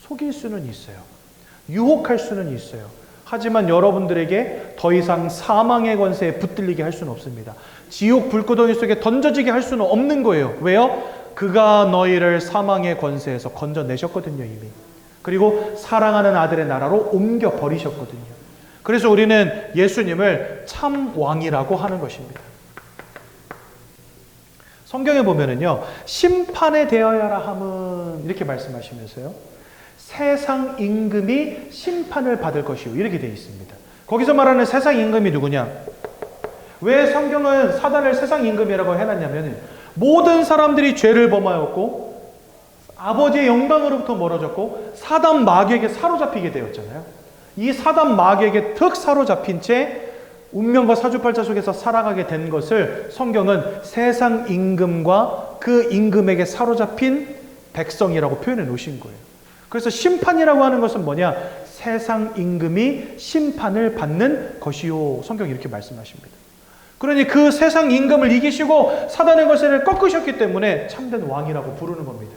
속일 수는 있어요. 유혹할 수는 있어요. 하지만 여러분들에게 더 이상 사망의 권세에 붙들리게 할 수는 없습니다. 지옥 불구덩이 속에 던져지게 할 수는 없는 거예요. 왜요? 그가 너희를 사망의 권세에서 건져내셨거든요, 이미. 그리고 사랑하는 아들의 나라로 옮겨버리셨거든요. 그래서 우리는 예수님을 참 왕이라고 하는 것입니다. 성경에 보면은요, 심판에 대하여라 함은 이렇게 말씀하시면서요, 세상 임금이 심판을 받을 것이요 이렇게 되어 있습니다. 거기서 말하는 세상 임금이 누구냐? 왜 성경은 사단을 세상 임금이라고 해놨냐면 모든 사람들이 죄를 범하였고 아버지의 영광으로부터 멀어졌고 사단 마귀에게 사로잡히게 되었잖아요. 이 사단 마귀에게 턱 사로잡힌 채 운명과 사주팔자 속에서 살아가게 된 것을 성경은 세상 임금과 그 임금에게 사로잡힌 백성이라고 표현해 놓으신 거예요. 그래서 심판이라고 하는 것은 뭐냐? 세상 임금이 심판을 받는 것이요. 성경이 이렇게 말씀하십니다. 그러니 그 세상 임금을 이기시고 사단의 것을 꺾으셨기 때문에 참된 왕이라고 부르는 겁니다.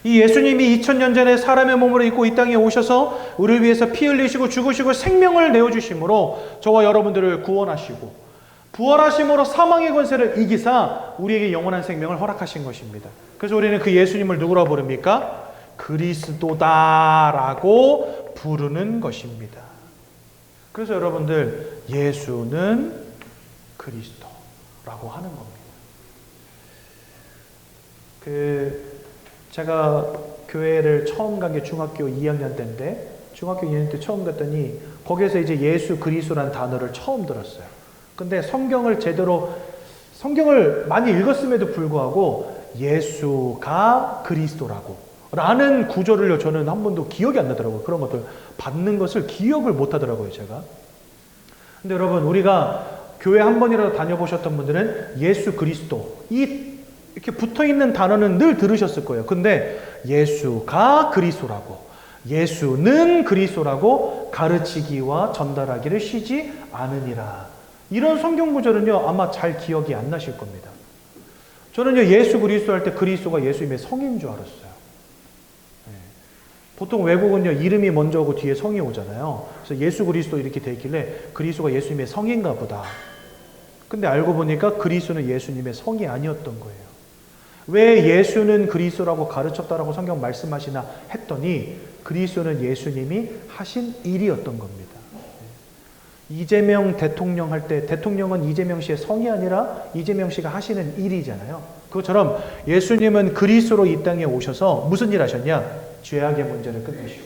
이 예수님이 2000년 전에 사람의 몸으로 입고 이 땅에 오셔서 우리를 위해서 피 흘리시고 죽으시고 생명을 내어주심으로 저와 여러분들을 구원하시고 부활하심으로 사망의 권세를 이기사 우리에게 영원한 생명을 허락하신 것입니다. 그래서 우리는 그 예수님을 누구라고 부릅니까? 그리스도다라고 부르는 것입니다. 그래서 여러분들 예수는 그리스도라고 하는 겁니다. 제가 교회를 처음 간 게 중학교 2학년 때인데 중학교 2학년 때 처음 갔더니 거기에서 이제 예수 그리스도라는 단어를 처음 들었어요. 근데 성경을 많이 읽었음에도 불구하고 예수가 그리스도라고 라는 구절을요 저는 한 번도 기억이 안 나더라고요. 그런 것들 받는 것을 기억을 못 하더라고요 제가. 근데 여러분 우리가 교회 한 번이라도 다녀보셨던 분들은 예수 그리스도 이렇게 붙어있는 단어는 늘 들으셨을 거예요. 근데 예수가 그리스도라고 예수는 그리스도라고 가르치기와 전달하기를 쉬지 않으니라. 이런 성경 구절은요 아마 잘 기억이 안 나실 겁니다. 저는요 예수 그리스도 할 때 그리스도가 예수님의 성인 줄 알았어요. 보통 외국은요, 이름이 먼저 오고 뒤에 성이 오잖아요. 그래서 예수 그리스도 이렇게 돼 있길래 그리스도가 예수님의 성인가 보다. 근데 알고 보니까 그리스도는 예수님의 성이 아니었던 거예요. 왜 예수는 그리스도라고 가르쳤다라고 성경 말씀하시나 했더니 그리스도는 예수님이 하신 일이었던 겁니다. 이재명 대통령 할 때 대통령은 이재명 씨의 성이 아니라 이재명 씨가 하시는 일이잖아요. 그것처럼 예수님은 그리스도로 이 땅에 오셔서 무슨 일 하셨냐? 죄악의 문제를 끝내시고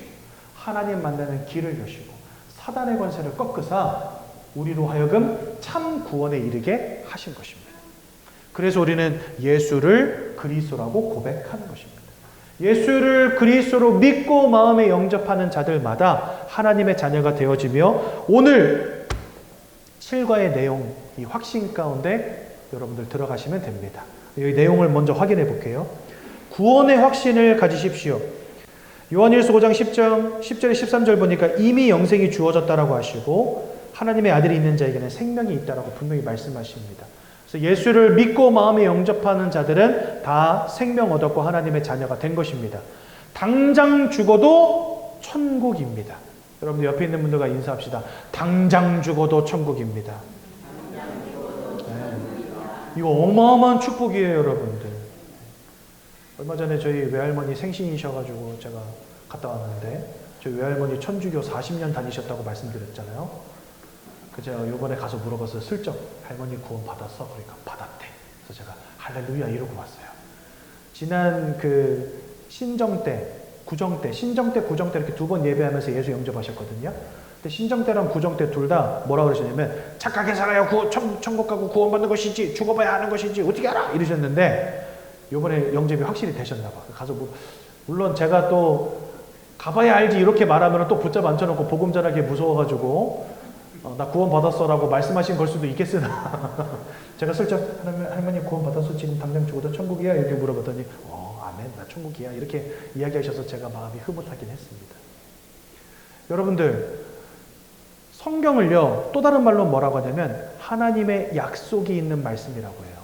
하나님 만나는 길을 여시고 사단의 권세를 꺾으사 우리로 하여금 참 구원에 이르게 하신 것입니다. 그래서 우리는 예수를 그리스도라고 고백하는 것입니다. 예수를 그리스도로 믿고 마음에 영접하는 자들마다 하나님의 자녀가 되어지며 오늘 7과의 내용, 이 확신 가운데 여러분들 들어가시면 됩니다. 이 내용을 먼저 확인해 볼게요. 구원의 확신을 가지십시오. 요한일서 5장 10절에 13절 보니까 이미 영생이 주어졌다라고 하시고 하나님의 아들이 있는 자에게는 생명이 있다라고 분명히 말씀하십니다. 그래서 예수를 믿고 마음에 영접하는 자들은 다 생명 얻었고 하나님의 자녀가 된 것입니다. 당장 죽어도 천국입니다. 여러분들 옆에 있는 분들과 인사합시다. 당장 죽어도 천국입니다. 네. 이거 어마어마한 축복이에요, 여러분들. 얼마 전에 저희 외할머니 생신이셔가지고 제가 갔다 왔는데 저희 외할머니 천주교 40년 다니셨다고 말씀드렸잖아요. 제가 이번에 가서 물어봤어요. 슬쩍 할머니 구원 받았어? 그러니까 받았대. 그래서 제가 할렐루야 이러고 왔어요. 지난 그 신정 때, 구정 때, 신정 때, 구정 때 이렇게 두 번 예배하면서 예수 영접하셨거든요. 근데 신정 때랑 구정 때 둘 다 뭐라 그러시냐면 착하게 살아야 천국 가고 구원 받는 것이지 죽어봐야 하는 것이지 어떻게 알아? 이러셨는데 이번에 영접이 확실히 되셨나 봐. 가서 물론 제가 또 가봐야 알지 이렇게 말하면 또 붙잡아 앉혀놓고 복음 전하기 무서워가지고 나 구원 받았어라고 말씀하신 걸 수도 있겠으나 제가 슬쩍 할머니 구원 받았어? 지금 당장 죽어도 천국이야? 이렇게 물어봤더니 아멘 나 천국이야 이렇게 이야기하셔서 제가 마음이 흐뭇하긴 했습니다. 여러분들 성경을요 또 다른 말로 뭐라고 하냐면 하나님의 약속이 있는 말씀이라고 해요.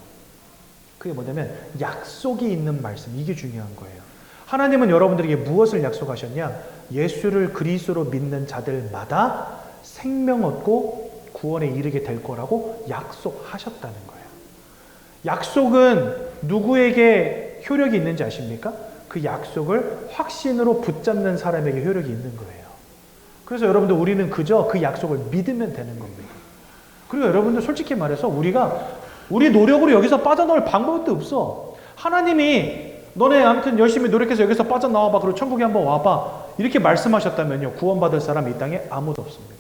그게 뭐냐면 약속이 있는 말씀, 이게 중요한 거예요. 하나님은 여러분들에게 무엇을 약속하셨냐? 예수를 그리스도로 믿는 자들마다 생명 얻고 구원에 이르게 될 거라고 약속하셨다는 거예요. 약속은 누구에게 효력이 있는지 아십니까? 그 약속을 확신으로 붙잡는 사람에게 효력이 있는 거예요. 그래서 여러분들 우리는 그저 그 약속을 믿으면 되는 겁니다. 그리고 여러분들 솔직히 말해서 우리 노력으로 여기서 빠져나올 방법도 없어. 하나님이 너네 아무튼 열심히 노력해서 여기서 빠져나와봐. 그리고 천국에 한번 와봐. 이렇게 말씀하셨다면요. 구원받을 사람 이 땅에 아무도 없습니다.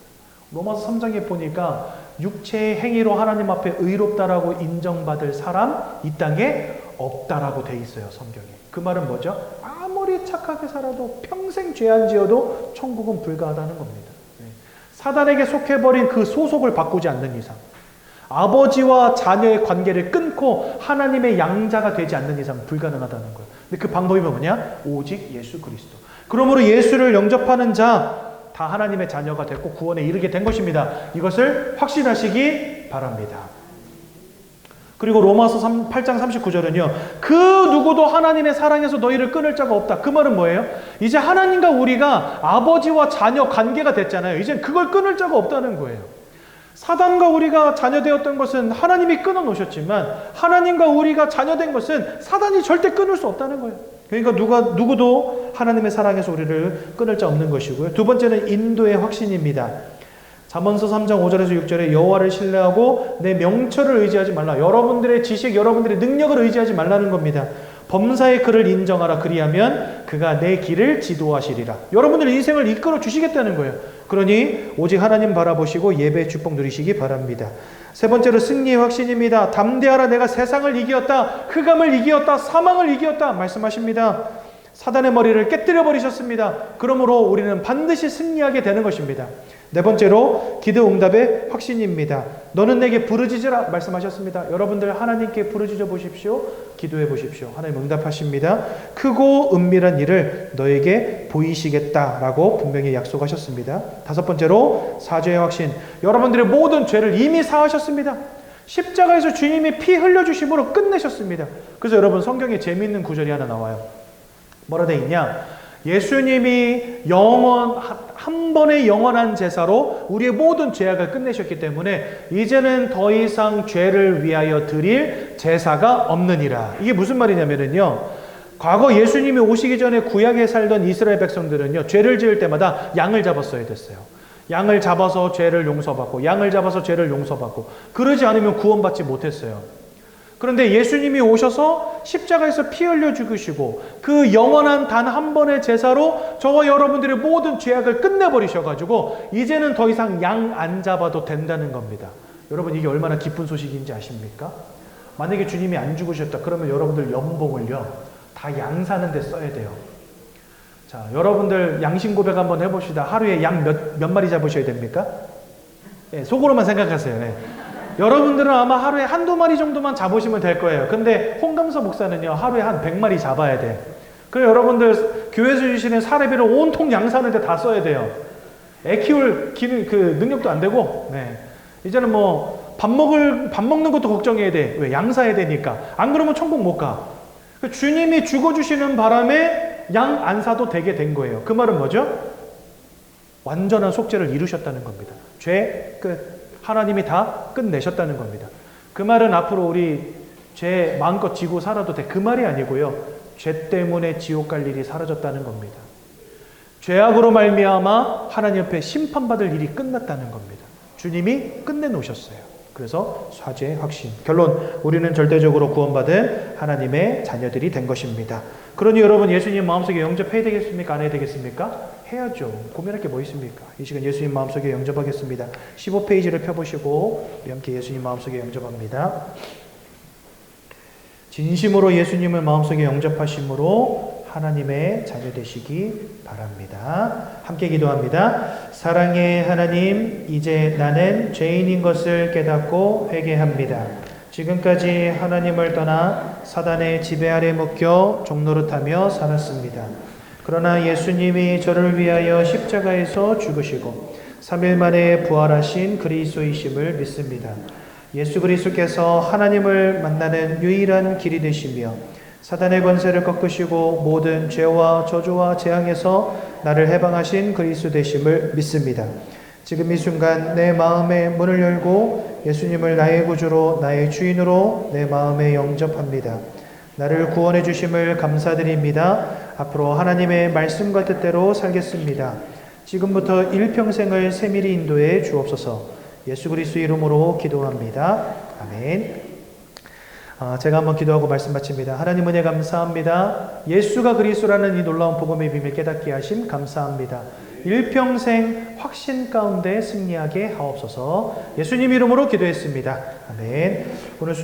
로마서 3장에 보니까 육체의 행위로 하나님 앞에 의롭다라고 인정받을 사람 이 땅에 없다라고 돼 있어요. 성경에. 그 말은 뭐죠? 아무리 착하게 살아도 평생 죄 안 지어도 천국은 불가하다는 겁니다. 사단에게 속해버린 그 소속을 바꾸지 않는 이상 아버지와 자녀의 관계를 끊고 하나님의 양자가 되지 않는 이상 불가능하다는 거예요. 근데 그 방법이 뭐냐? 오직 예수 그리스도. 그러므로 예수를 영접하는 자 다 하나님의 자녀가 됐고 구원에 이르게 된 것입니다. 이것을 확신하시기 바랍니다. 그리고 로마서 8장 39절은요. 그 누구도 하나님의 사랑에서 너희를 끊을 자가 없다. 그 말은 뭐예요? 이제 하나님과 우리가 아버지와 자녀 관계가 됐잖아요. 이제 그걸 끊을 자가 없다는 거예요. 사단과 우리가 자녀되었던 것은 하나님이 끊어놓으셨지만 하나님과 우리가 자녀된 것은 사단이 절대 끊을 수 없다는 거예요. 그러니까 누구도 하나님의 사랑에서 우리를 끊을 자 없는 것이고요. 두 번째는 인도의 확신입니다. 잠언서 3장 5절에서 6절에 여호와를 신뢰하고 내 명철을 의지하지 말라. 여러분들의 지식, 여러분들의 능력을 의지하지 말라는 겁니다. 범사의 그를 인정하라. 그리하면 그가 내 길을 지도하시리라. 여러분들의 인생을 이끌어 주시겠다는 거예요. 그러니 오직 하나님 바라보시고 예배의 축복 누리시기 바랍니다. 세 번째로 승리의 확신입니다. 담대하라. 내가 세상을 이기었다. 흑암을 이기었다. 사망을 이기었다. 말씀하십니다. 사단의 머리를 깨뜨려 버리셨습니다. 그러므로 우리는 반드시 승리하게 되는 것입니다. 네 번째로 기도 응답의 확신입니다. 너는 내게 부르짖으라 말씀하셨습니다. 여러분들 하나님께 부르짖어 보십시오. 기도해 보십시오. 하나님 응답하십니다. 크고 은밀한 일을 너에게 보이시겠다라고 분명히 약속하셨습니다. 다섯 번째로 사죄의 확신. 여러분들의 모든 죄를 이미 사하셨습니다. 십자가에서 주님이 피 흘려주심으로 끝내셨습니다. 그래서 여러분 성경에 재미있는 구절이 하나 나와요. 뭐라 돼 있냐? 예수님이 한 번의 영원한 제사로 우리의 모든 죄악을 끝내셨기 때문에 이제는 더 이상 죄를 위하여 드릴 제사가 없느니라. 이게 무슨 말이냐면요, 과거 예수님이 오시기 전에 구약에 살던 이스라엘 백성들은요, 죄를 지을 때마다 양을 잡았어야 됐어요. 양을 잡아서 죄를 용서받고, 양을 잡아서 죄를 용서받고, 그러지 않으면 구원받지 못했어요. 그런데 예수님이 오셔서 십자가에서 피 흘려 죽으시고 그 영원한 단 한 번의 제사로 저와 여러분들의 모든 죄악을 끝내버리셔가지고 이제는 더 이상 양 안 잡아도 된다는 겁니다. 여러분, 이게 얼마나 기쁜 소식인지 아십니까? 만약에 주님이 안 죽으셨다 그러면 여러분들 연봉을요 다 양 사는 데 써야 돼요. 자, 여러분들 양심 고백 한번 해봅시다. 하루에 양 몇 마리 잡으셔야 됩니까? 네, 속으로만 생각하세요. 네. 여러분들은 아마 하루에 한두 마리 정도만 잡으시면 될 거예요. 근데 홍감서 목사는요, 하루에 한 100마리 잡아야 돼. 그래서 여러분들 교회에서 주시는 사례비를 온통 양 사는데 다 써야 돼요. 애 키울 능력도 안 되고, 네. 이제는 뭐, 밥 먹는 것도 걱정해야 돼. 왜? 양 사야 되니까. 안 그러면 천국 못 가. 주님이 죽어주시는 바람에 양 안 사도 되게 된 거예요. 그 말은 뭐죠? 완전한 속죄를 이루셨다는 겁니다. 죄 끝. 하나님이 다 끝내셨다는 겁니다. 그 말은 앞으로 우리 죄 마음껏 지고 살아도 돼. 그 말이 아니고요. 죄 때문에 지옥 갈 일이 사라졌다는 겁니다. 죄악으로 말미암아 하나님 앞에 심판받을 일이 끝났다는 겁니다. 주님이 끝내놓으셨어요. 그래서 사죄의 확신. 결론, 우리는 절대적으로 구원받은 하나님의 자녀들이 된 것입니다. 그러니 여러분, 예수님 마음속에 영접해야 되겠습니까? 안 해야 되겠습니까? 해야죠. 고민할 게 뭐 있습니까? 이 시간 예수님 마음속에 영접하겠습니다. 15페이지를 펴보시고 우리 함께 예수님 마음속에 영접합니다. 진심으로 예수님을 마음속에 영접하심으로 하나님의 자녀 되시기 바랍니다. 함께 기도합니다. 사랑의 하나님, 이제 나는 죄인인 것을 깨닫고 회개합니다. 지금까지 하나님을 떠나 사단의 지배 아래 묶여 종노릇하며 살았습니다. 그러나 예수님이 저를 위하여 십자가에서 죽으시고 3일 만에 부활하신 그리스도이심을 믿습니다. 예수 그리스도께서 하나님을 만나는 유일한 길이 되시며 사단의 권세를 꺾으시고 모든 죄와 저주와 재앙에서 나를 해방하신 그리스도 되심을 믿습니다. 지금 이 순간 내 마음의 문을 열고 예수님을 나의 구주로 나의 주인으로 내 마음에 영접합니다. 나를 구원해 주심을 감사드립니다. 앞으로 하나님의 말씀과 뜻대로 살겠습니다. 지금부터 일평생을 세밀히 인도해 주옵소서. 예수 그리스도 이름으로 기도합니다. 아멘. 제가 한번 기도하고 말씀 마칩니다. 하나님 은혜 감사합니다. 예수가 그리스도라는 이 놀라운 복음의 비밀 깨닫게 하심 감사합니다. 일평생 확신 가운데 승리하게 하옵소서. 예수님 이름으로 기도했습니다. 아멘. 오늘